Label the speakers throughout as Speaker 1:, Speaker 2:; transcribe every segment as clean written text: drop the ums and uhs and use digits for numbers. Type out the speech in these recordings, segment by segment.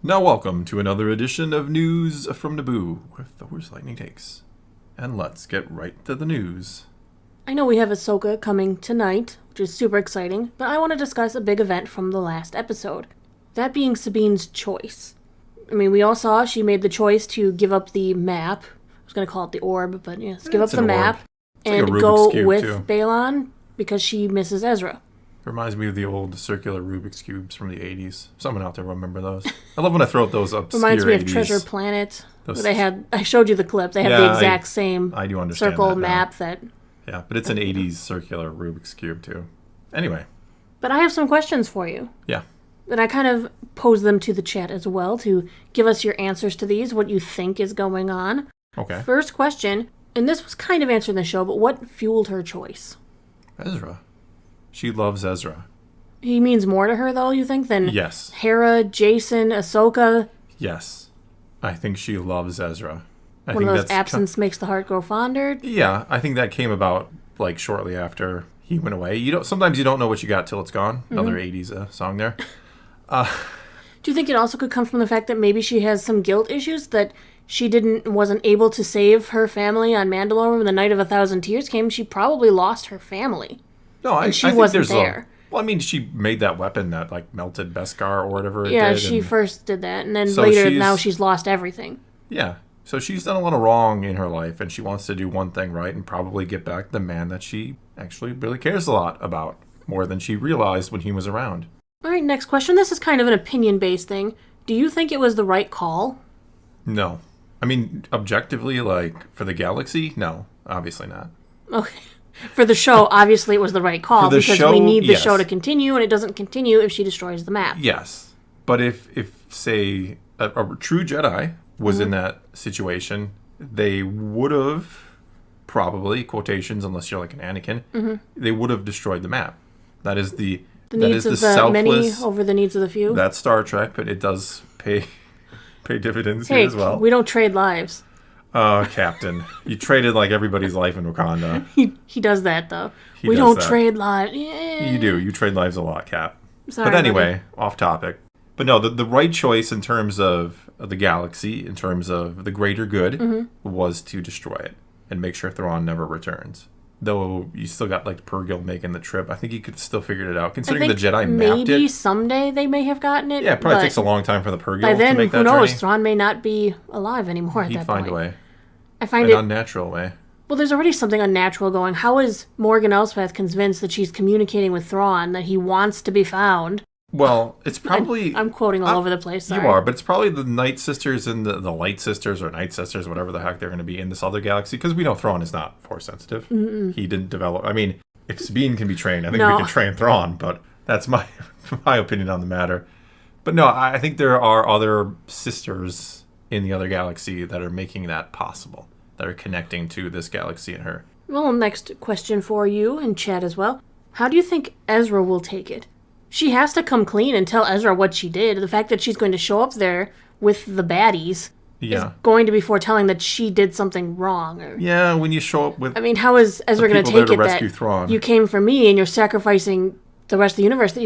Speaker 1: Now welcome to another edition of News from Naboo with Thor's Lightning Takes. And let's get right to the news.
Speaker 2: I know we have Ahsoka coming tonight, which is super exciting, but I want to discuss a big event from the last episode. That being Sabine's choice. I mean, we all saw she made the choice to give up the map. I was going to call it the orb, but yes, give up the map and go with Balon because she misses Ezra.
Speaker 1: Reminds me of the old circular Rubik's Cubes from the 80s. Someone out there will remember those. I love when I throw out those obscure 80s.
Speaker 2: Reminds me of Treasure Planet. I showed you the clip. They have the exact same circle map that...
Speaker 1: Yeah, but it's an 80s circular Rubik's Cube, too. Anyway.
Speaker 2: But I have some questions for you.
Speaker 1: Yeah.
Speaker 2: And I kind of pose them to the chat as well to give us your answers to these, what you think is going on.
Speaker 1: Okay.
Speaker 2: First question, and this was kind of answered in the show, but what fueled her choice?
Speaker 1: Ezra. She loves Ezra.
Speaker 2: He means more to her, though, you think, than
Speaker 1: yes.
Speaker 2: Hera, Jason, Ahsoka?
Speaker 1: Yes. I think she loves Ezra.
Speaker 2: One of those absence makes the heart grow fonder?
Speaker 1: Yeah, I think that came about, like, shortly after he went away. Sometimes you don't know what you got till it's gone. Mm-hmm. Another 80s song there.
Speaker 2: Do you think it also could come from the fact that maybe she has some guilt issues, that she wasn't able to save her family on Mandalore when the Night of a Thousand Tears came? She probably lost her family.
Speaker 1: No, I
Speaker 2: think wasn't there.
Speaker 1: Well, I mean, she made that weapon that, like, melted Beskar or whatever it did.
Speaker 2: Yeah, she first did that, and then later, now she's lost everything.
Speaker 1: Yeah, so she's done a lot of wrong in her life, and she wants to do one thing right and probably get back the man that she actually really cares a lot about, more than she realized when he was around.
Speaker 2: All right, next question. This is kind of an opinion-based thing. Do you think it was the right call?
Speaker 1: No. I mean, objectively, like, for the galaxy, no. Obviously not.
Speaker 2: Okay. For the show, obviously it was the right call because we need the show to continue, and it doesn't continue if she destroys the map.
Speaker 1: Yes. But if say, a true Jedi was in that situation, they would have probably, quotations, unless you're like an Anakin, they would have destroyed the map. That is the
Speaker 2: needs of the many over the needs of the few.
Speaker 1: That's Star Trek, but it does pay dividends here as well.
Speaker 2: We don't trade lives.
Speaker 1: Oh, Captain. You traded, like, everybody's life in Wakanda.
Speaker 2: He does that, though. We don't trade lives. Yeah.
Speaker 1: You do. You trade lives a lot, Cap. Sorry, but anyway, off topic. But no, the right choice in terms of the galaxy, in terms of the greater good, was to destroy it and make sure Thrawn never returns. Though you still got, like, Purrgil making the trip. I think you could still figure it out, considering the Jedi mapped it.
Speaker 2: Maybe someday they may have gotten it.
Speaker 1: Yeah, it probably takes a long time for the Purrgil
Speaker 2: by then,
Speaker 1: to make that
Speaker 2: journey. Who knows?
Speaker 1: Journey.
Speaker 2: Thrawn may not be alive anymore at that point.
Speaker 1: He'd find a way.
Speaker 2: I find
Speaker 1: an unnatural way.
Speaker 2: Well, there's already something unnatural going. How is Morgan Elsbeth convinced that she's communicating with Thrawn, that he wants to be found?
Speaker 1: Well, it's probably...
Speaker 2: I'm quoting all over the place, sorry.
Speaker 1: You are, but it's probably the Night Sisters and the Light Sisters or Night Sisters, whatever the heck they're going to be in this other galaxy, because we know Thrawn is not Force sensitive. Mm-mm. He didn't develop... I mean, if Sabine can be trained, I think we can train Thrawn, but that's my opinion on the matter. But no, I think there are other sisters in the other galaxy that are making that possible, that are connecting to this galaxy and her.
Speaker 2: Well, next question for you in chat as well. How do you think Ezra will take it? She has to come clean and tell Ezra what she did. The fact that she's going to show up there with the baddies is going to be foretelling that she did something wrong.
Speaker 1: Yeah, when you show up with...
Speaker 2: I mean, how is Ezra going to take it that
Speaker 1: Thrawn.
Speaker 2: You came for me and you're sacrificing the rest of the universe, that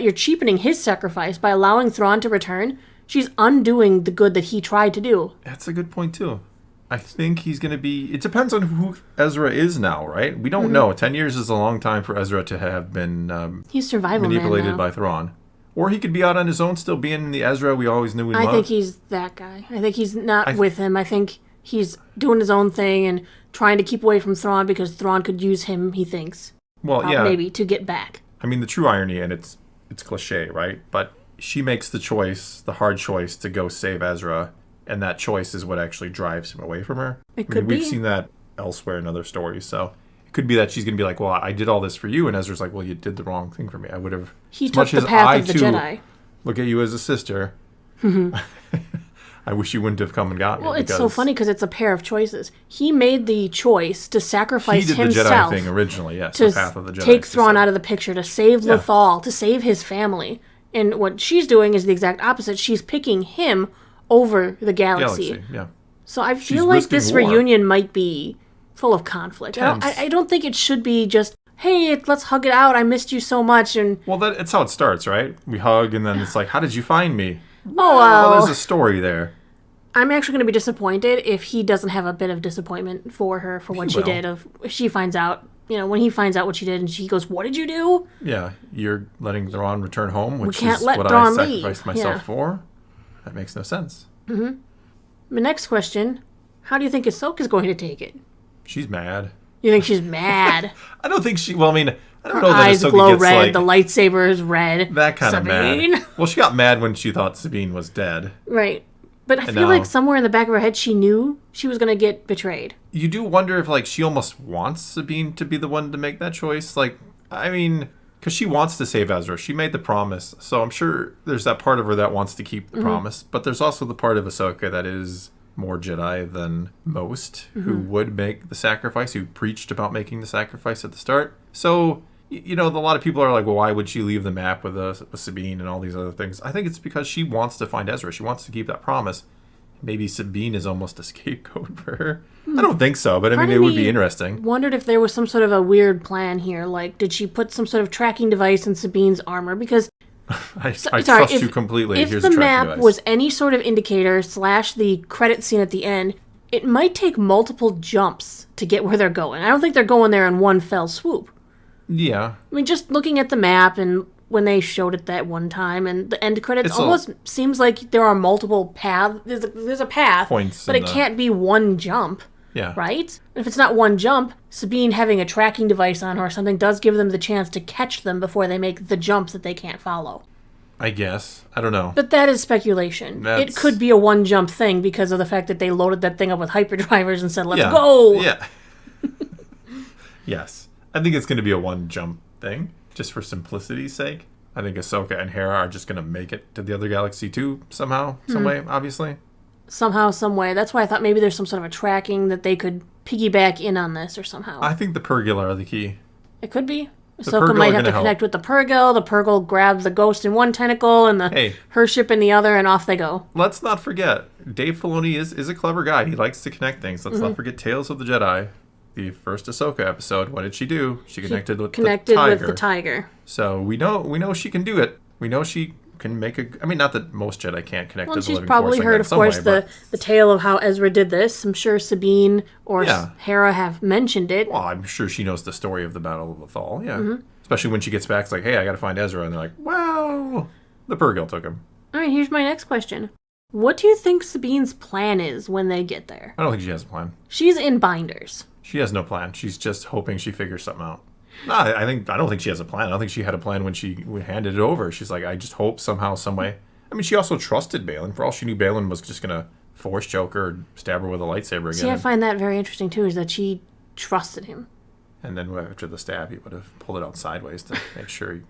Speaker 2: you're cheapening his sacrifice by allowing Thrawn to return? She's undoing the good that he tried to do.
Speaker 1: That's a good point, too. I think he's going to be... It depends on who Ezra is now, right? We don't know. 10 years is a long time for Ezra to have been
Speaker 2: he's survival
Speaker 1: manipulated
Speaker 2: man
Speaker 1: by Thrawn. Or he could be out on his own, still being the Ezra we always knew we loved.
Speaker 2: I think he's that guy. I think he's not with him. I think he's doing his own thing and trying to keep away from Thrawn because Thrawn could use him, he thinks.
Speaker 1: Well, yeah.
Speaker 2: Maybe, to get back.
Speaker 1: I mean, the true irony, and it's cliche, right? But she makes the choice, the hard choice, to go save Ezra, and that choice is what actually drives him away from her. We've seen that elsewhere in other stories, so it could be that she's going to be like, well, I did all this for you, and Ezra's like, well, you did the wrong thing for me. I would have...
Speaker 2: He took the path of the Jedi.
Speaker 1: Look at you as a sister. I wish you wouldn't have come and got me.
Speaker 2: Well, it's so funny because it's a pair of choices. He made the choice to sacrifice himself. He did the Jedi
Speaker 1: thing originally, yes,
Speaker 2: to
Speaker 1: the path of the Jedi.
Speaker 2: Take Thrawn out of the picture, to save Lothal, to save his family. And what she's doing is the exact opposite. She's picking him over the galaxy.
Speaker 1: Yeah.
Speaker 2: So I feel like this reunion might be full of conflict. I don't think it should be just, hey, let's hug it out. I missed you so much. And
Speaker 1: well, that's how it starts, right? We hug, and then it's like, how did you find me?
Speaker 2: well.
Speaker 1: There's a story there.
Speaker 2: I'm actually going to be disappointed if he doesn't have a bit of disappointment for her for what she did. If she finds out, when he finds out what she did and she goes, "What did you do?"
Speaker 1: Yeah, you're letting Thrawn return home, which is
Speaker 2: let
Speaker 1: what
Speaker 2: Thrawn
Speaker 1: I sacrificed myself for. That makes no sense.
Speaker 2: Mm-hmm. The next question, how do you think Ahsoka's going to take it?
Speaker 1: She's mad.
Speaker 2: You think she's mad?
Speaker 1: I don't think she... Well, I mean, I don't
Speaker 2: her
Speaker 1: know that
Speaker 2: eyes
Speaker 1: Ahsoka
Speaker 2: glow
Speaker 1: gets,
Speaker 2: red, the lightsaber is red.
Speaker 1: That kind of
Speaker 2: Sabine.
Speaker 1: mad. Well, she got mad when she thought Sabine was dead.
Speaker 2: Right. But I feel like somewhere in the back of her head she knew she was going to get betrayed.
Speaker 1: You do wonder if, she almost wants Sabine to be the one to make that choice. Because she wants to save Ezra. She made the promise. So I'm sure there's that part of her that wants to keep the promise. But there's also the part of Ahsoka that is more Jedi than most, who would make the sacrifice, who preached about making the sacrifice at the start. So, a lot of people are like, well, why would she leave the map with Sabine and all these other things? I think it's because she wants to find Ezra. She wants to keep that promise. Maybe Sabine is almost a scapegoat for her. I don't think so, but it would be interesting.
Speaker 2: Wondered if there was some sort of a weird plan here. Did she put some sort of tracking device in Sabine's armor? Because
Speaker 1: I trust you completely.
Speaker 2: If the map was any sort of indicator / the credit scene at the end, it might take multiple jumps to get where they're going. I don't think they're going there in one fell swoop.
Speaker 1: Yeah.
Speaker 2: I mean, just looking at the map and when they showed it that one time and the end credits almost seems like there are multiple paths. There's a path, but it can't be one jump.
Speaker 1: Yeah.
Speaker 2: Right? If it's not one jump, Sabine having a tracking device on her or something does give them the chance to catch them before they make the jumps that they can't follow.
Speaker 1: I guess. I don't know.
Speaker 2: But that is speculation. It could be a one-jump thing because of the fact that they loaded that thing up with hyperdrivers and said, let's go!
Speaker 1: Yeah. Yes. I think it's going to be a one-jump thing, just for simplicity's sake. I think Ahsoka and Hera are just going to make it to the other galaxy too, somehow, some way, obviously.
Speaker 2: Somehow, some way. That's why I thought maybe there's some sort of a tracking that they could piggyback in on this or somehow.
Speaker 1: I think the Purgil are the key.
Speaker 2: It could be. Ahsoka might have to connect with the Purgil. The Purgil grabs the ghost in one tentacle and her ship in the other, and off they go.
Speaker 1: Let's not forget, Dave Filoni is a clever guy. He likes to connect things. Let's not forget Tales of the Jedi. The first Ahsoka episode, what did she do? She connected with the tiger. So we know she can do it. We know she can make not that most Jedi can't connect to the living force. She's probably heard, of course,
Speaker 2: the tale of how Ezra did this. I'm sure Sabine or Hera have mentioned it.
Speaker 1: Well, I'm sure she knows the story of the Battle of Lothal, Especially when she gets back, it's like, hey, I gotta find Ezra. And they're like, wow, the Purgil took him.
Speaker 2: All right, here's my next question. What do you think Sabine's plan is when they get there?
Speaker 1: I don't think she has a plan.
Speaker 2: She's in binders.
Speaker 1: She has no plan. She's just hoping she figures something out. No, I don't think she has a plan. I don't think she had a plan when she handed it over. She's like, I just hope somehow, some way. I mean, she also trusted Baylan. For all she knew, Baylan was just going to force choke her or stab her with a lightsaber again.
Speaker 2: See, I find that very interesting, too, is that she trusted him.
Speaker 1: And then after the stab, he would have pulled it out sideways to make sure he,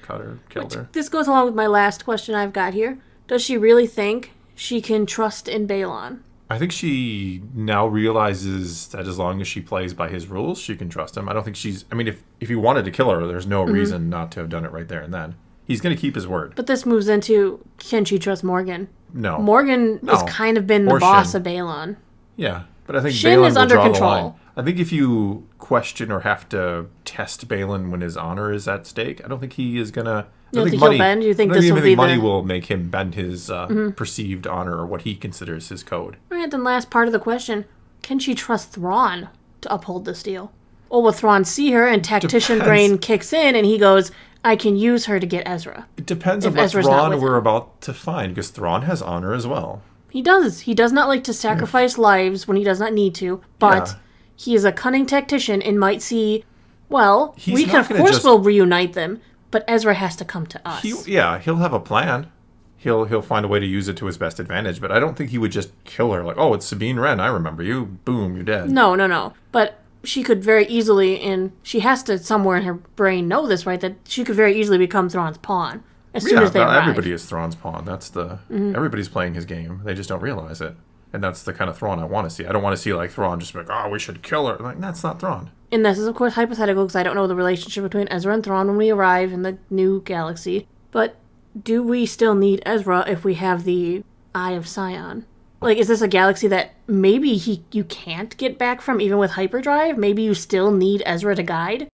Speaker 1: cut her, killed her.
Speaker 2: This goes along with my last question I've got here. Does she really think she can trust in Baylan?
Speaker 1: I think she now realizes that as long as she plays by his rules, she can trust him. I don't think she's... I mean, if he wanted to kill her, there's no reason not to have done it right there and then. He's going to keep his word.
Speaker 2: But this moves into, can she trust Morgan?
Speaker 1: No.
Speaker 2: Morgan has kind of been the boss of Baylan.
Speaker 1: Yeah, but I think
Speaker 2: Shin
Speaker 1: Baylan
Speaker 2: is
Speaker 1: will
Speaker 2: under
Speaker 1: draw
Speaker 2: control.
Speaker 1: the line. I think if you question or have to test Baylan when his honor is at stake, I don't think he is going to...
Speaker 2: You don't think he'll bend? You think this will be
Speaker 1: money will make him bend his perceived honor or what he considers his code?
Speaker 2: All right, then last part of the question. Can she trust Thrawn to uphold this deal? Or will Thrawn see her and tactician brain kicks in and he goes, I can use her to get Ezra?
Speaker 1: It depends on what Thrawn we're about to find, because Thrawn has honor as well.
Speaker 2: He does. He does not like to sacrifice lives when he does not need to, but he is a cunning tactician and might see, well, we can, of course, will reunite them. But Ezra has to come to us.
Speaker 1: He'll have a plan. He'll find a way to use it to his best advantage. But I don't think he would just kill her. Like, oh, it's Sabine Wren. I remember you. Boom, you're dead.
Speaker 2: No. But she could very easily, and she has to somewhere in her brain know this, right? That she could very easily become Thrawn's pawn as soon as they arrive.
Speaker 1: Everybody is Thrawn's pawn. That's the everybody's playing his game. They just don't realize it. And that's the kind of Thrawn I want to see. I don't want to see Thrawn just be like, oh, we should kill her. Like, that's not Thrawn.
Speaker 2: And this is, of course, hypothetical because I don't know the relationship between Ezra and Thrawn when we arrive in the new galaxy. But do we still need Ezra if we have the Eye of Sion? Is this a galaxy that maybe you can't get back from even with hyperdrive? Maybe you still need Ezra to guide?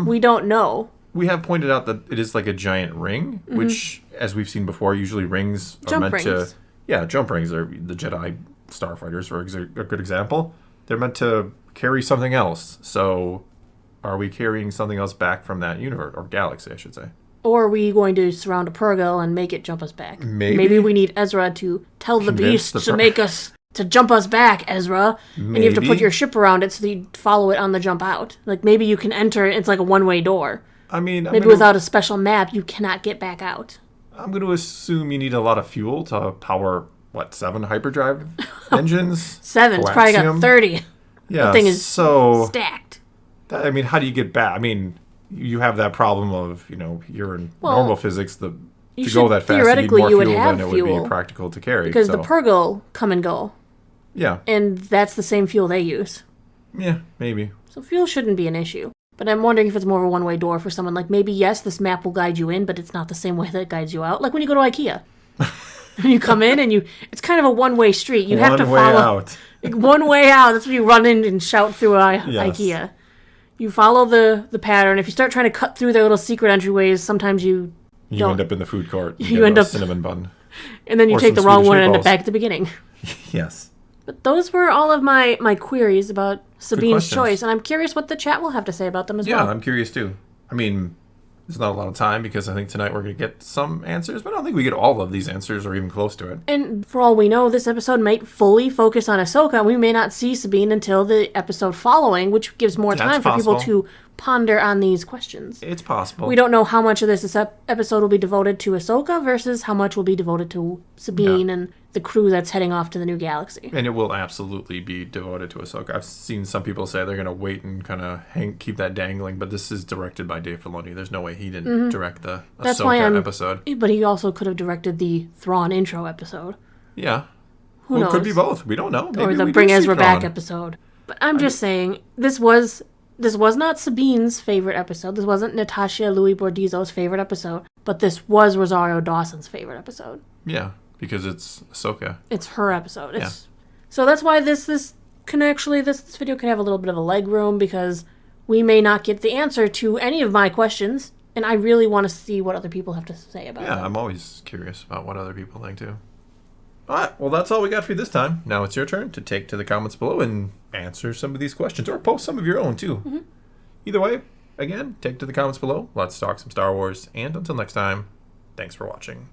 Speaker 2: We don't know.
Speaker 1: we have pointed out that it is like a giant ring, which, as we've seen before, usually rings are meant to... Yeah, jump rings are the Jedi starfighters are a good example. They're meant to carry something else. So are we carrying something else back from that universe, or galaxy, I should say?
Speaker 2: Or are we going to surround a Purrgil and make it jump us back?
Speaker 1: Maybe
Speaker 2: we need Ezra to tell the beast to jump us back, Ezra. Maybe. And you have to put your ship around it so that you follow it on the jump out. Like, maybe you can enter, it's like a one-way door.
Speaker 1: I mean...
Speaker 2: Maybe without a special map, you cannot get back out.
Speaker 1: I'm going to assume you need a lot of fuel to power, 7 hyperdrive engines?
Speaker 2: 7. It's probably got 30.
Speaker 1: Yeah,
Speaker 2: that thing is stacked.
Speaker 1: I mean, how do you get back? I mean, you have that problem of, you're in normal physics. To go that fast, you need more fuel than it would be practical to carry.
Speaker 2: Because the Purrgil come and go.
Speaker 1: Yeah.
Speaker 2: And that's the same fuel they use.
Speaker 1: Yeah, maybe.
Speaker 2: So fuel shouldn't be an issue. But I'm wondering if it's more of a one-way door for someone. Like, maybe, yes, this map will guide you in, but it's not the same way that it guides you out. Like when you go to IKEA. You come in and it's kind of a one-way street. You have to follow... One way out. That's when you run in and shout through IKEA. You follow the pattern. If you start trying to cut through their little secret entryways, sometimes you
Speaker 1: end up in the food court.
Speaker 2: You end up
Speaker 1: cinnamon bun.
Speaker 2: And then you take the wrong one and end up back at the beginning.
Speaker 1: Yes.
Speaker 2: But those were all of my queries about Sabine's choice, and I'm curious what the chat will have to say about them as well.
Speaker 1: Yeah, I'm curious too. I mean, there's not a lot of time because I think tonight we're going to get some answers, but I don't think we get all of these answers or even close to it.
Speaker 2: And for all we know, this episode might fully focus on Ahsoka. We may not see Sabine until the episode following, which gives more time for people to ponder on these questions.
Speaker 1: It's possible.
Speaker 2: We don't know how much of this episode will be devoted to Ahsoka versus how much will be devoted to Sabine and the crew that's heading off to the new galaxy.
Speaker 1: And it will absolutely be devoted to Ahsoka. I've seen some people say they're going to wait and kind of keep that dangling, but this is directed by Dave Filoni. There's no way he didn't direct the Ahsoka episode.
Speaker 2: But he also could have directed the Thrawn intro episode.
Speaker 1: Yeah.
Speaker 2: Who knows?
Speaker 1: It could be both. We don't know. Maybe
Speaker 2: or the Bring Ezra Back episode. But I'm just saying, this was not Sabine's favorite episode. This wasn't Natasha Louis Bordizzo's favorite episode. But this was Rosario Dawson's favorite episode.
Speaker 1: Yeah, because it's Ahsoka.
Speaker 2: It's her episode. So that's why this video can have a little bit of a leg room, because we may not get the answer to any of my questions, and I really want to see what other people have to say about it.
Speaker 1: Yeah, I'm always curious about what other people think too. All right, well, that's all we got for you this time. Now it's your turn to take to the comments below and answer some of these questions, or post some of your own, too. Mm-hmm. Either way, again, take to the comments below. Let's talk some Star Wars, and until next time, thanks for watching.